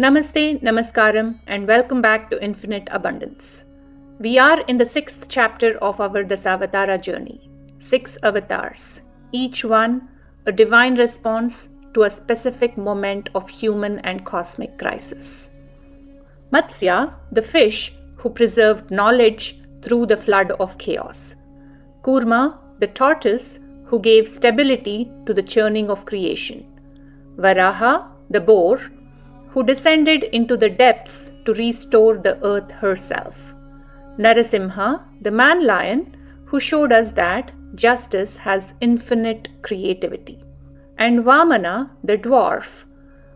Namaste, Namaskaram, and welcome back to Infinite Abundance. We are in the 6th chapter of our Dasavatara journey. 6 avatars, each one a divine response to a specific moment of human and cosmic crisis. Matsya, the fish who preserved knowledge through the flood of chaos. Kurma, the tortoise who gave stability to the churning of creation. Varaha, the boar, who descended into the depths to restore the earth herself. Narasimha, the man-lion, who showed us that justice has infinite creativity. And Vamana, the dwarf,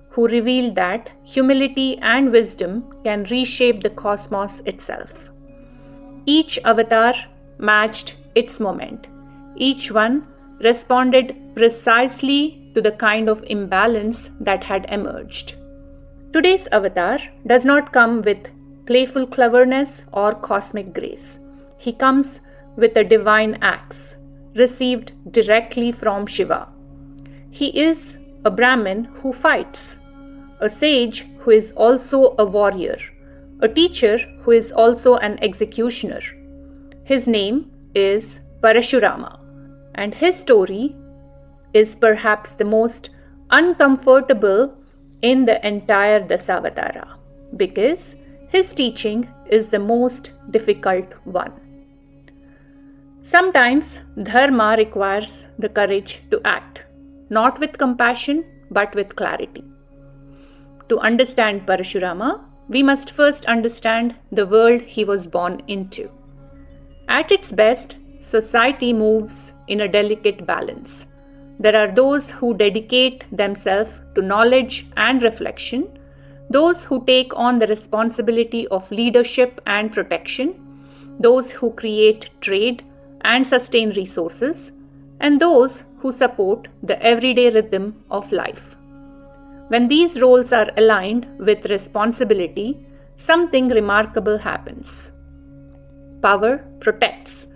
who revealed that humility and wisdom can reshape the cosmos itself. Each avatar matched its moment. Each one responded precisely to the kind of imbalance that had emerged. Today's avatar does not come with playful cleverness or cosmic grace. He comes with a divine axe, received directly from Shiva. He is a Brahmin who fights, a sage who is also a warrior, a teacher who is also an executioner. His name is Parashurama, and his story is perhaps the most uncomfortable in the entire Dasavatara, because his teaching is the most difficult one. Sometimes dharma requires the courage to act, not with compassion but with clarity. To understand Parashurama, we must first understand the world he was born into. At its best, society moves in a delicate balance. There are those who dedicate themselves to knowledge and reflection, those who take on the responsibility of leadership and protection, those who create trade and sustain resources, and those who support the everyday rhythm of life. When these roles are aligned with responsibility, something remarkable happens. Power protects,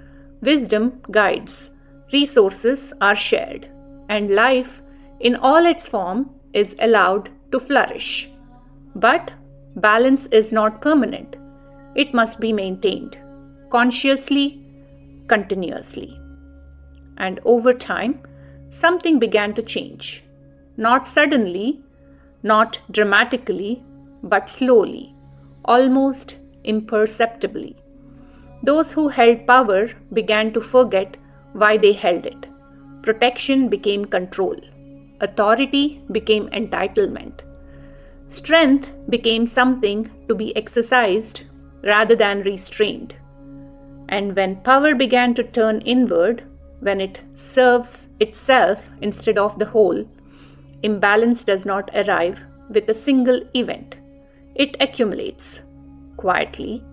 wisdom guides, resources are shared, and life in all its form is allowed to flourish. But balance is not permanent. It must be maintained consciously, continuously. And over time, something began to change. Not suddenly, not dramatically, but slowly, almost imperceptibly. Those who held power began to forget why they held it. Protection became control. Authority became entitlement. Strength became something to be exercised rather than restrained. And when power began to turn inward, when it serves itself instead of the whole, imbalance does not arrive with a single event. It accumulates quietly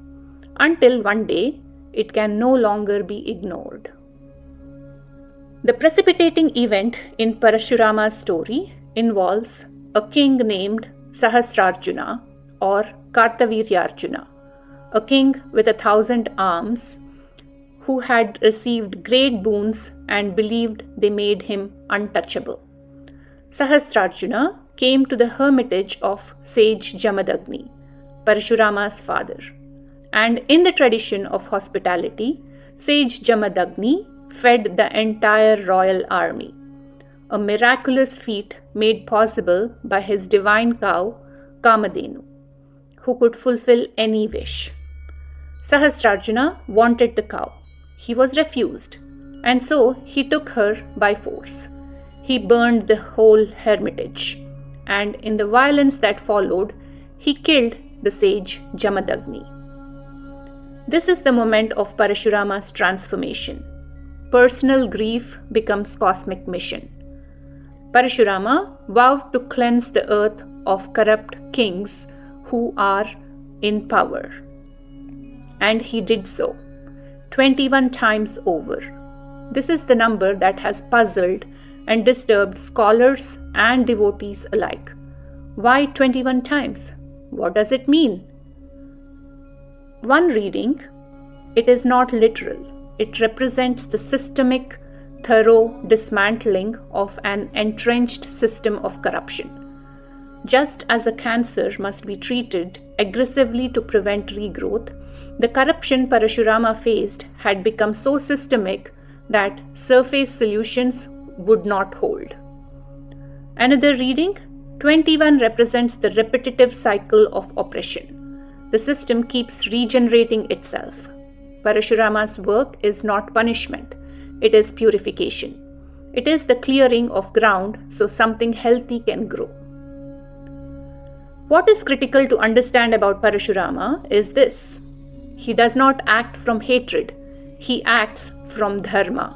until one day it can no longer be ignored. The precipitating event in Parashurama's story involves a king named Sahasrarjuna or Kartaviryarjuna, a king with 1,000 arms who had received great boons and believed they made him untouchable. Sahasrarjuna came to the hermitage of sage Jamadagni, Parashurama's father, and in the tradition of hospitality, sage Jamadagni fed the entire royal army, a miraculous feat made possible by his divine cow, Kamadhenu, who could fulfill any wish. Sahasrarjuna wanted the cow. He was refused, and so he took her by force. He burned the whole hermitage, and in the violence that followed, he killed the sage Jamadagni. This is the moment of Parashurama's transformation. Personal grief becomes cosmic mission. Parashurama vowed to cleanse the earth of corrupt kings who are in power. And he did so, 21 times over. This is the number that has puzzled and disturbed scholars and devotees alike. Why 21 times? What does it mean? One reading, it is not literal. It represents the systemic, thorough dismantling of an entrenched system of corruption. Just as a cancer must be treated aggressively to prevent regrowth, the corruption Parashurama faced had become so systemic that surface solutions would not hold. Another reading, 21 represents the repetitive cycle of oppression. The system keeps regenerating itself. Parashurama's work is not punishment, it is purification. It is the clearing of ground so something healthy can grow. What is critical to understand about Parashurama is this. He does not act from hatred, he acts from dharma.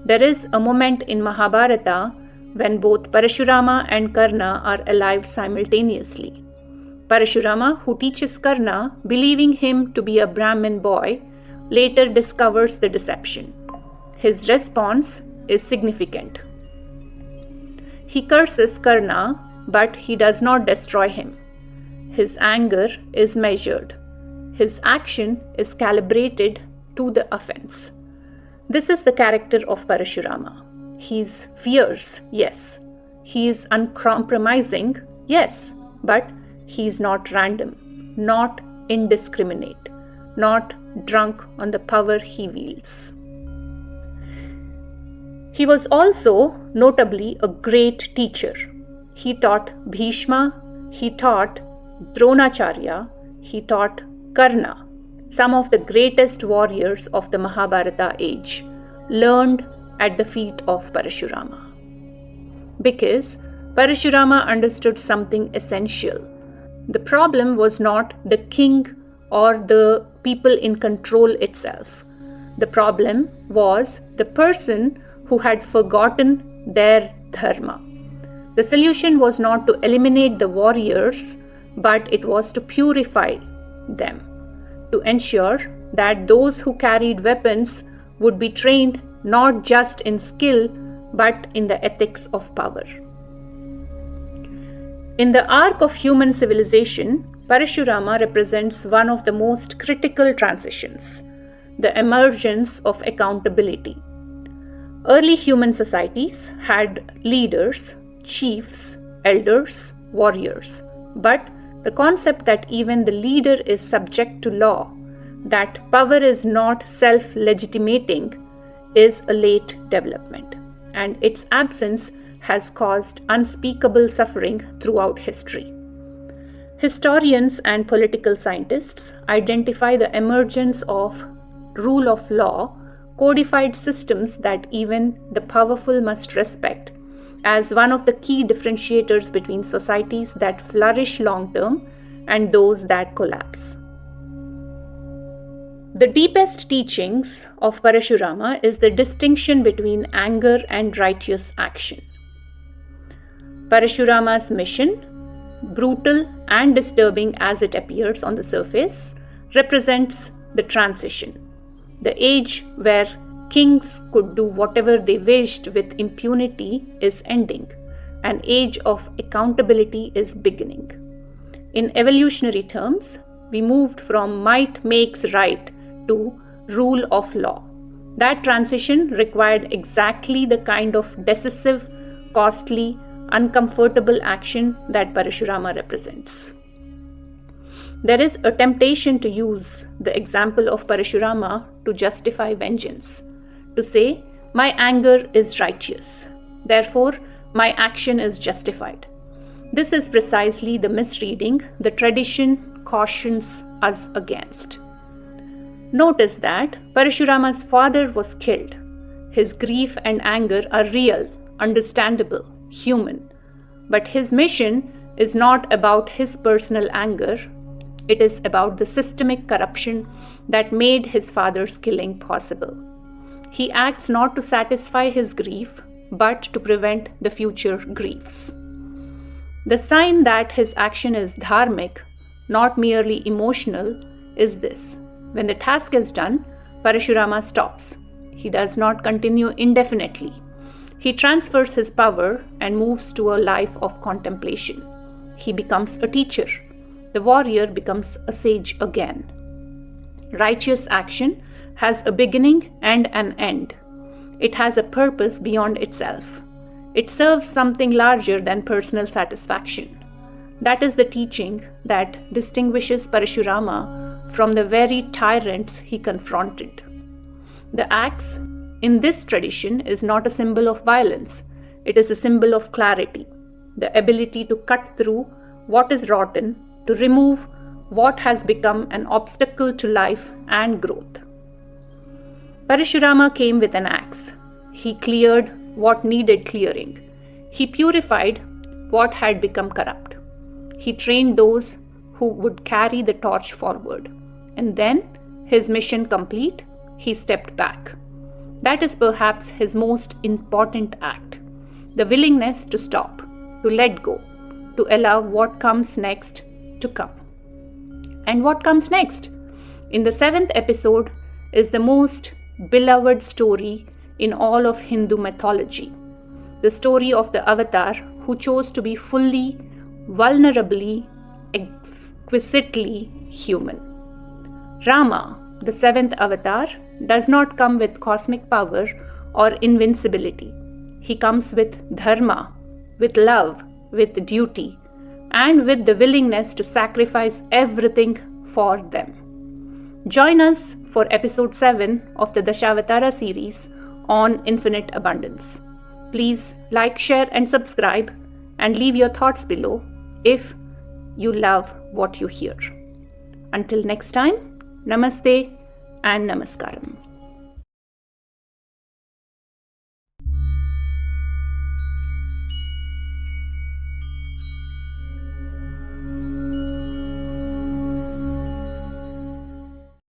There is a moment in Mahabharata when both Parashurama and Karna are alive simultaneously. Parashurama, who teaches Karna, believing him to be a Brahmin boy, later discovers the deception. His response is significant. He curses Karna, but he does not destroy him. His anger is measured. His action is calibrated to the offense. This is the character of Parashurama. He is fierce, yes. He is uncompromising, yes. But he is not random, not indiscriminate, not drunk on the power he wields. He was also, notably, a great teacher. He taught Bhishma, he taught Dronacharya, he taught Karna, some of the greatest warriors of the Mahabharata age, learned at the feet of Parashurama. Because Parashurama understood something essential. The problem was not the king or the people in control itself. The problem was the person who had forgotten their dharma. The solution was not to eliminate the warriors, but it was to purify them, to ensure that those who carried weapons would be trained not just in skill, but in the ethics of power. In the arc of human civilization, Parashurama represents one of the most critical transitions, the emergence of accountability. Early human societies had leaders, chiefs, elders, warriors, but the concept that even the leader is subject to law, that power is not self-legitimating, is a late development, and its absence has caused unspeakable suffering throughout history. Historians and political scientists identify the emergence of rule of law, codified systems that even the powerful must respect, as one of the key differentiators between societies that flourish long-term and those that collapse. The deepest teachings of Parashurama is the distinction between anger and righteous action. Parashurama's mission, brutal and disturbing as it appears on the surface, represents the transition, the age where kings could do whatever they wished with impunity is ending. An age of accountability is beginning. In evolutionary terms, we moved from might makes right to rule of law. That transition required exactly the kind of decisive, costly, uncomfortable action that Parashurama represents. There is a temptation to use the example of Parashurama to justify vengeance, to say, my anger is righteous, therefore my action is justified. This is precisely the misreading the tradition cautions us against. Notice that Parashurama's father was killed. His grief and anger are real, understandable, human. But his mission is not about his personal anger. It is about the systemic corruption that made his father's killing possible. He acts not to satisfy his grief, but to prevent the future griefs. The sign that his action is dharmic, not merely emotional, is this. When the task is done, Parashurama stops. He does not continue indefinitely. He transfers his power and moves to a life of contemplation. He becomes a teacher. The warrior becomes a sage again. Righteous action has a beginning and an end. It has a purpose beyond itself. It serves something larger than personal satisfaction. That is the teaching that distinguishes Parashurama from the very tyrants he confronted. The axe in this tradition is not a symbol of violence, it is a symbol of clarity, the ability to cut through what is rotten, to remove what has become an obstacle to life and growth. Parashurama came with an axe. He cleared what needed clearing. He purified what had become corrupt. He trained those who would carry the torch forward. And then, his mission complete, he stepped back. That is perhaps his most important act. The willingness to stop, to let go, to allow what comes next to come. And what comes next? In the 7th episode is the most beloved story in all of Hindu mythology. The story of the avatar who chose to be fully, vulnerably, exquisitely human. Rama, the 7th avatar, does not come with cosmic power or invincibility. He comes with dharma, with love, with duty, and with the willingness to sacrifice everything for them. Join us for episode 7 of the Dasavatara series on infinite abundance. Please like, share, and subscribe, and leave your thoughts below if you love what you hear. Until next time, namaste and namaskaram.